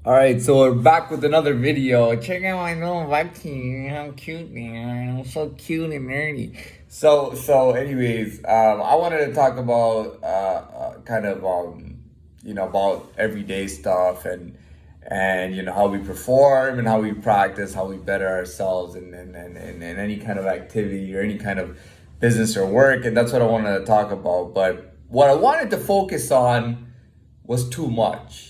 All right, so we're back with another video. Check out my little vacuum. How cute they are. I'm so cute and nerdy. Anyways, I wanted to talk about about everyday stuff and how we perform and how we practice, how we better ourselves in any kind of activity or any kind of business or work. And that's what I wanted to talk about. But what I wanted to focus on was too much.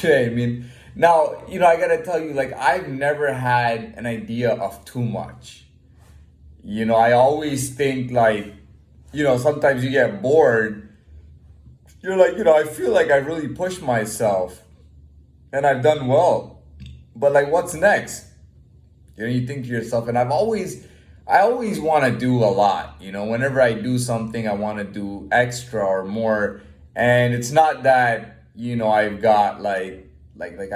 You know what I mean? Now, I gotta tell you, like, I've never had an idea of too much. I always think, like, sometimes you get bored. You're like, I feel like I really pushed myself and I've done well. But, like, what's next? You think to yourself, and I always want to do a lot. Whenever I do something, I want to do extra or more. And it's not that, I've got I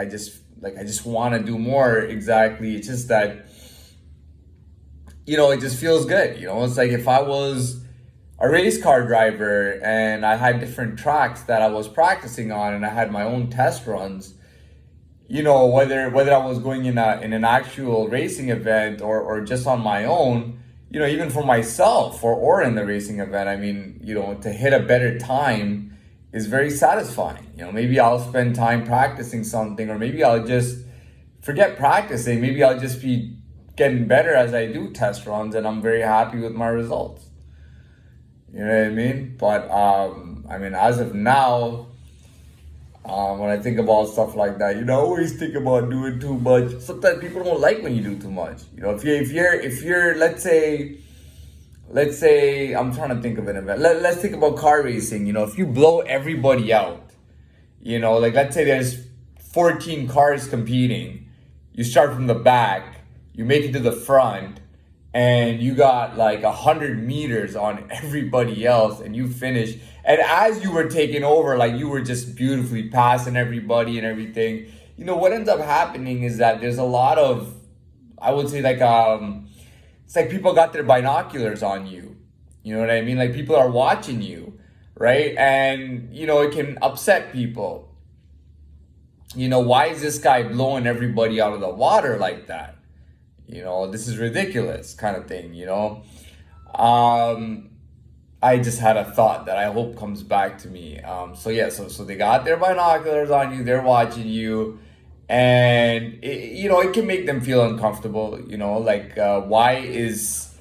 just want to do more exactly. It's just that, it just feels good. It's like if I was a race car driver and I had different tracks that I was practicing on and I had my own test runs, whether I was going in an actual racing event or just on my own, even for myself or in the racing event, I mean, to hit a better time is very satisfying. Maybe I'll spend time practicing something, or maybe I'll just forget practicing. Maybe I'll just be getting better as I do test runs, and I'm very happy with my results. You know what I mean? But as of now, when I think about stuff like that, I always think about doing too much. Sometimes people don't like when you do too much. If you're let's say I'm trying to think of an event. Let's think about car racing. If you blow everybody out, like let's say there's 14 cars competing. You start from the back, you make it to the front, and you got like 100 meters on everybody else, and you finish. And as you were taking over, like you were just beautifully passing everybody and everything. What ends up happening is that there's a lot of, I would say, it's like people got their binoculars on you. You know what I mean? Like people are watching you, right? And it can upset people. Why is this guy blowing everybody out of the water like that? This is ridiculous, kind of thing. I just had a thought that I hope comes back to me. So they got their binoculars on you, they're watching you, and it can make them feel uncomfortable. Why is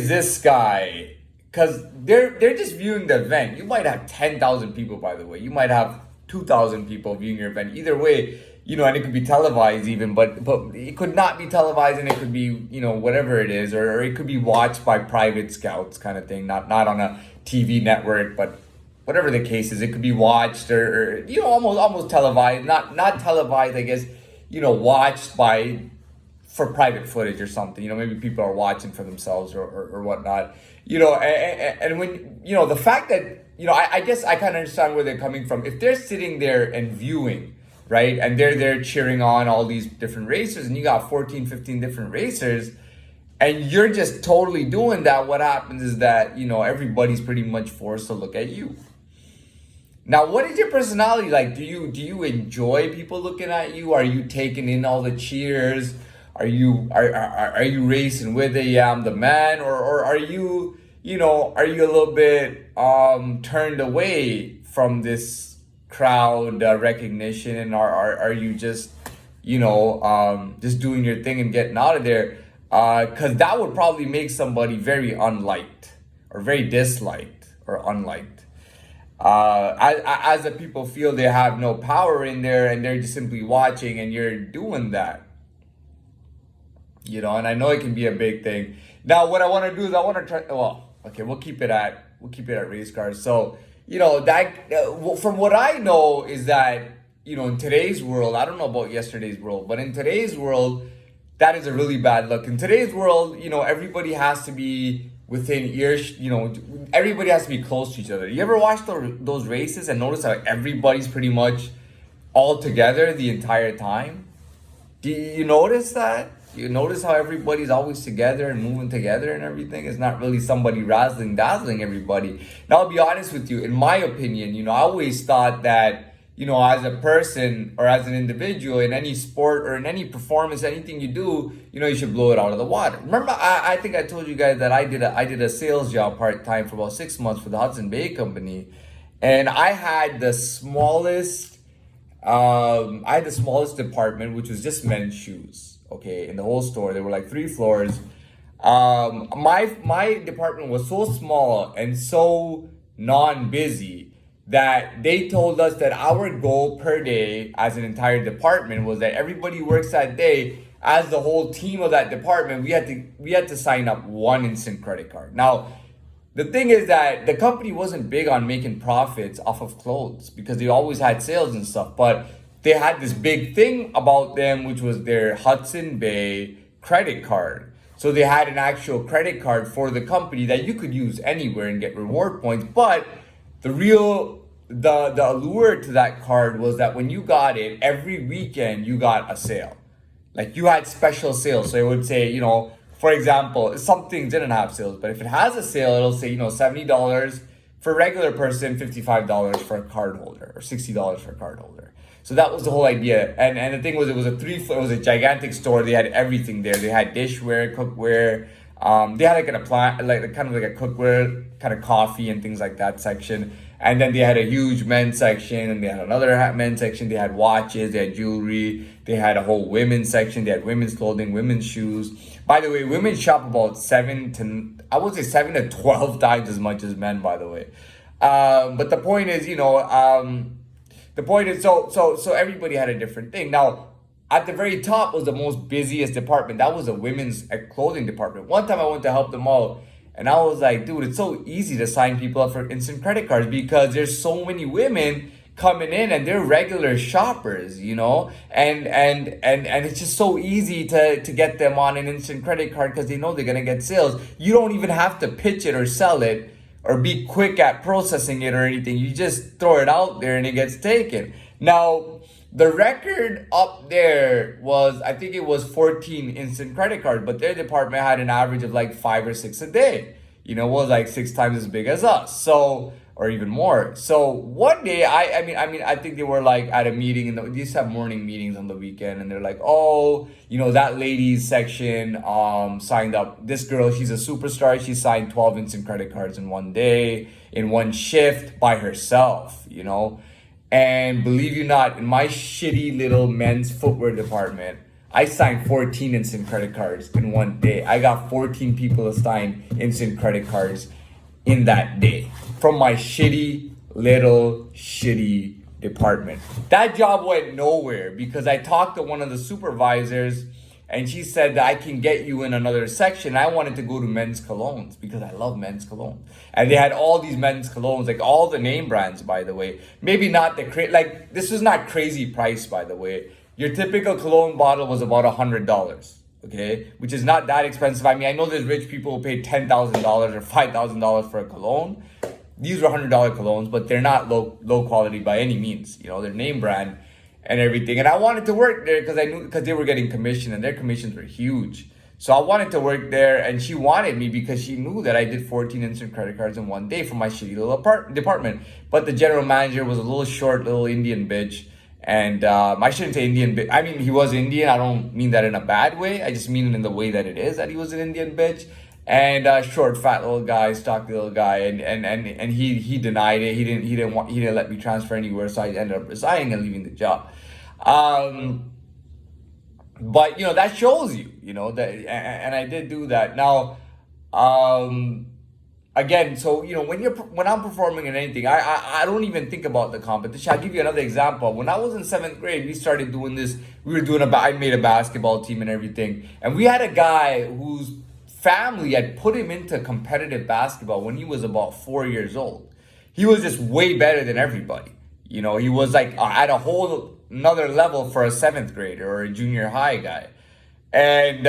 this guy? Because they're just viewing the event. You might have 10,000 people, by the way. You might have 2,000 people viewing your event. Either way, and it could be televised even, but it could not be televised, and it could be, whatever it is, or it could be watched by private scouts, kind of thing, not on a TV network, but whatever the case is, it could be watched or almost televised, not televised, I guess, watched for private footage or something. Maybe people are watching for themselves or whatnot. And when the fact that I guess I kind of understand where they're coming from. If they're sitting there and viewing, right, and they're there cheering on all these different racers, and you got 14, 15 different racers, and you're just totally doing that, what happens is that everybody's pretty much forced to look at you. Now, what is your personality like? Do you enjoy people looking at you? Are you taking in all the cheers? Are you racing with a I'm the man, or are you are you a little bit turned away from this crowd recognition, and are you just just doing your thing and getting out of there? Because that would probably make somebody very unliked or very disliked or unliked. As the people feel they have no power in there and they're just simply watching, and you're doing that. And I know it can be a big thing. Now, what I want to do is I want to try. Well, okay, we'll keep it at race cars. So, from what I know is that in today's world, I don't know about yesterday's world, but in today's world, that is a really bad look. In today's world, everybody has to be within ears. Everybody has to be close to each other. You ever watch those races and notice how everybody's pretty much all together the entire time? Do you notice that? You notice how everybody's always together and moving together and everything? It's not really somebody dazzling everybody. Now, I'll be honest with you. In my opinion, I always thought that, as a person or as an individual in any sport or in any performance, anything you do, you should blow it out of the water. Remember, I think I told you guys that I did a sales job part-time for about 6 months for the Hudson Bay Company. And I had the smallest department, which was just men's shoes. Okay, in the whole store, there were like 3 floors. My department was so small and so non-busy that they told us that our goal per day as an entire department was that everybody works that day. As the whole team of that department, we had to sign up one instant credit card. Now, the thing is that the company wasn't big on making profits off of clothes because they always had sales and stuff, but they had this big thing about them, which was their Hudson Bay credit card. So they had an actual credit card for the company that you could use anywhere and get reward points. But the allure to that card was that when you got it, every weekend you got a sale. Like you had special sales. So it would say, for example, some things didn't have sales, but if it has a sale, it'll say, $70 for a regular person, $55 for a card holder, or $60 for a card holder. So that was the whole idea. And the thing was, it was a gigantic store. They had everything there. They had dishware, cookware. They had kind of like a cookware, kind of coffee and things like that section. And then they had a huge men's section, and they had another men's section. They had watches, they had jewelry, they had a whole women's section. They had women's clothing, women's shoes. By the way, women shop about 7 to 12 times as much as men, by the way. But the point is, so everybody had a different thing. Now, at the very top was the most busiest department. That was the women's clothing department. One time I went to help them out, and I was like, dude, it's so easy to sign people up for instant credit cards because there's so many women coming in and they're regular shoppers, and it's just so easy to get them on an instant credit card because they know they're gonna get sales. You don't even have to pitch it or sell it or be quick at processing it or anything. You just throw it out there and it gets taken. Now, the record up there was, I think it was 14 instant credit cards, but their department had an average of like 5 or 6 a day. It was like 6 times as big as us. So, or even more. So one day, I think they were like at a meeting, and they used to have morning meetings on the weekend, and they're like, oh, that ladies section signed up. This girl, she's a superstar. She signed 12 instant credit cards in one day, in one shift by herself, And believe you not, in my shitty little men's footwear department, I signed 14 instant credit cards in one day. I got 14 people to sign instant credit cards in that day from my shitty department. That job went nowhere because I talked to one of the supervisors and she said that I can get you in another section. I wanted to go to men's colognes because I love men's cologne. And they had all these men's colognes, like all the name brands, by the way. Maybe not this was not crazy price, by the way. Your typical cologne bottle was about $100, okay? Which is not that expensive. I mean, I know there's rich people who pay $10,000 or $5,000 for a cologne. These were $100 colognes, but they're not low quality by any means. They're name brand and everything. And I wanted to work there because they were getting commission, and their commissions were huge. So I wanted to work there, and she wanted me because she knew that I did 14 instant credit cards in one day for my shitty little department. But the general manager was a little short, little Indian bitch. And I shouldn't say Indian bitch. I mean, he was Indian. I don't mean that in a bad way. I just mean it in the way that it is, that he was an Indian bitch. And short, fat little guy, stocky little guy, and he denied it. He didn't let me transfer anywhere, so I ended up resigning and leaving the job. But that shows you, that, and I did do that. Now, again, so when I'm performing in anything, I don't even think about the competition. I'll give you another example. When I was in 7th grade, we started doing this. I made a basketball team and everything, and we had a guy whose family had put him into competitive basketball when he was about 4 years old. He was just way better than everybody. He was like at a whole another level for a 7th grader or a junior high guy. And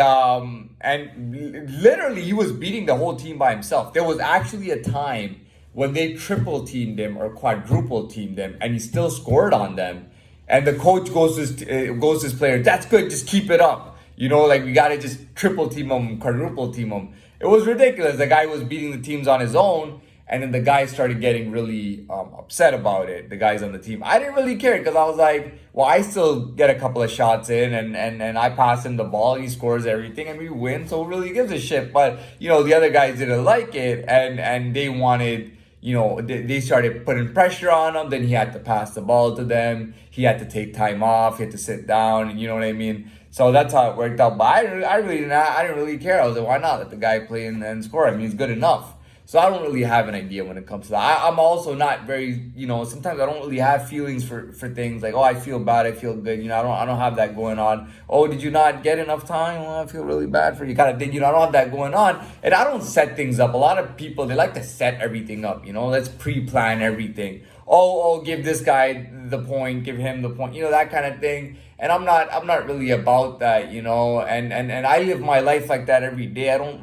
literally he was beating the whole team by himself. There was actually a time when they triple teamed him or quadruple teamed him, and he still scored on them. And the coach goes to his player, "That's good, just keep it up. We gotta just triple team him, quadruple team him." It was ridiculous. The guy was beating the teams on his own, And then the guys started getting really upset about it, the guys on the team. I didn't really care because I was like, well, I still get a couple of shots in and I pass him the ball, he scores everything, and we win, so who really gives a shit? But, the other guys didn't like it, and they wanted, they started putting pressure on him. Then he had to pass the ball to them. He had to take time off. He had to sit down. You know what I mean? So that's how it worked out. But I didn't really care. I was like, why not let the guy play and score? I mean, he's good enough. So I don't really have an idea when it comes to that. I'm also not very, sometimes I don't really have feelings for things like, oh, I feel bad, I feel good. I don't have that going on. Oh, did you not get enough time? Well, I feel really bad for you, kind of thing. I don't have that going on. And I don't set things up. A lot of people, they like to set everything up, let's pre-plan everything. Oh, give this guy the point, give him the point, that kind of thing. And I'm not really about that, and I live my life like that every day. I don't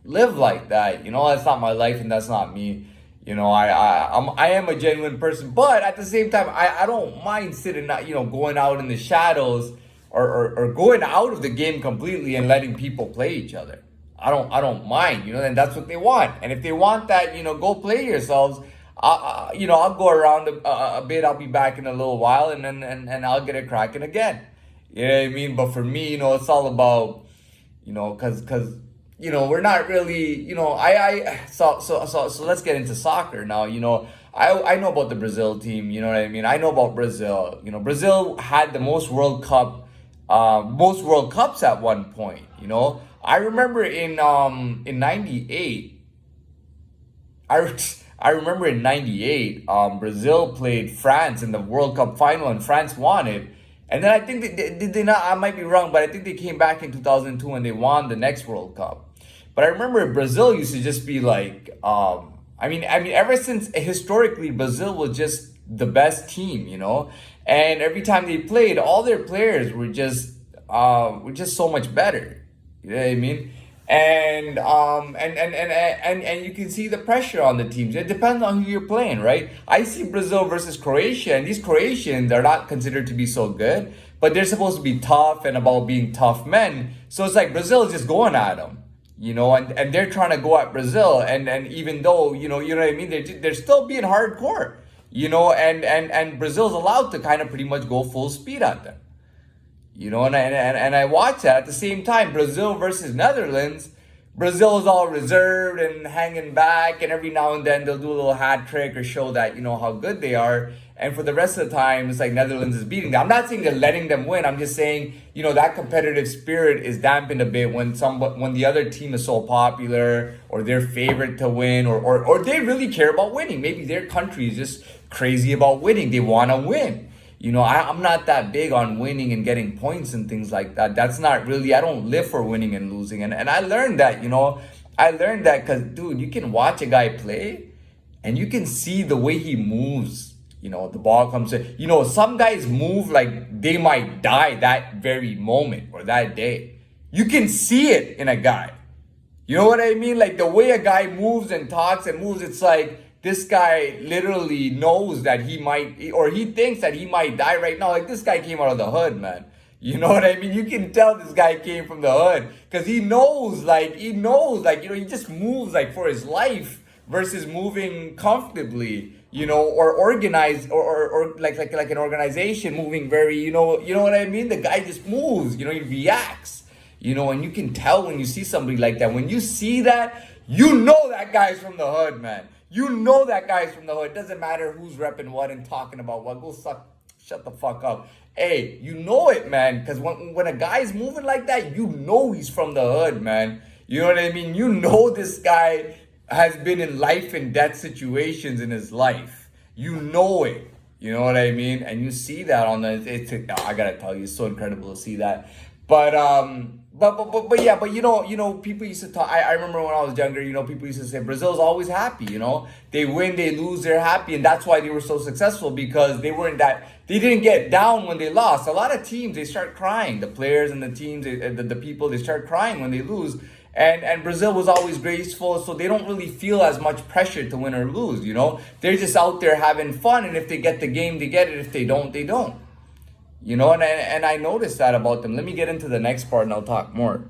live like that. That's not my life and that's not me. I am a genuine person, but at the same time, I don't mind sitting out, going out in the shadows or going out of the game completely and letting people play each other. I don't mind, and that's what they want. And if they want that, go play yourselves. I'll go around a bit. I'll be back in a little while, and then and I'll get it cracking again. You know what I mean? But for me, it's all about, because we're not really, so let's get into soccer now. I know about the Brazil team. You know what I mean? I know about Brazil. Brazil had the most World Cups at one point. I remember in '98. I remember in '98, Brazil played France in the World Cup final, and France won it. And then I think they not. I might be wrong, but I think they came back in 2002 and they won the next World Cup. But I remember Brazil used to just be like, I mean, ever since historically, Brazil was just the best team, and every time they played, all their players were just so much better. You know what I mean? And you can see the pressure on the teams. It depends on who you're playing, right? I see Brazil versus Croatia, and these Croatians are not considered to be so good, but they're supposed to be tough and about being tough men. So it's like Brazil is just going at them. And they're trying to go at Brazil, and even though, you know what I mean, they're still being hardcore, and Brazil's allowed to kind of pretty much go full speed at them, and I watch that. At the same time, Brazil versus Netherlands, Brazil is all reserved and hanging back, and every now and then they'll do a little hat trick or show that, how good they are. And for the rest of the time, it's like Netherlands is beating them. I'm not saying they're letting them win. I'm just saying, that competitive spirit is dampened a bit when the other team is so popular, or they're favored to win, or they really care about winning. Maybe their country is just crazy about winning. They want to win. I'm not that big on winning and getting points and things like that. That's not really, I don't live for winning and losing. And I learned that, I learned that because, dude, you can watch a guy play and you can see the way he moves. The ball comes in. Some guys move like they might die that very moment or that day. You can see it in a guy. You know what I mean? Like the way a guy moves and talks and moves, it's like this guy literally knows that he might, or he thinks that he might die right now. Like this guy came out of the hood, man. You know what I mean? You can tell this guy came from the hood because he knows, he just moves like for his life versus moving comfortably. Or organized, or like an organization moving very, you know what I mean? The guy just moves, he reacts, and you can tell when you see somebody like that. When you see that, that guy's from the hood, man. That guy's from the hood. It doesn't matter who's repping what and talking about what. Shut the fuck up. Hey, it, man, because when a guy's moving like that, he's from the hood, man. You know what I mean? This guy has been in life and death situations in his life. It. You know what I mean? And you see that on I gotta tell you, it's so incredible to see that. But people used to talk. I remember when I was younger, people used to say Brazil's always happy. They win, they lose, they're happy, and that's why they were so successful, because they didn't get down when they lost. A lot of teams, they start crying. The players and the teams, the people, they start crying when they lose. And Brazil was always graceful, so they don't really feel as much pressure to win or lose, They're just out there having fun, and if they get the game, they get it. If they don't, they don't. And I noticed that about them. Let me get into the next part and I'll talk more.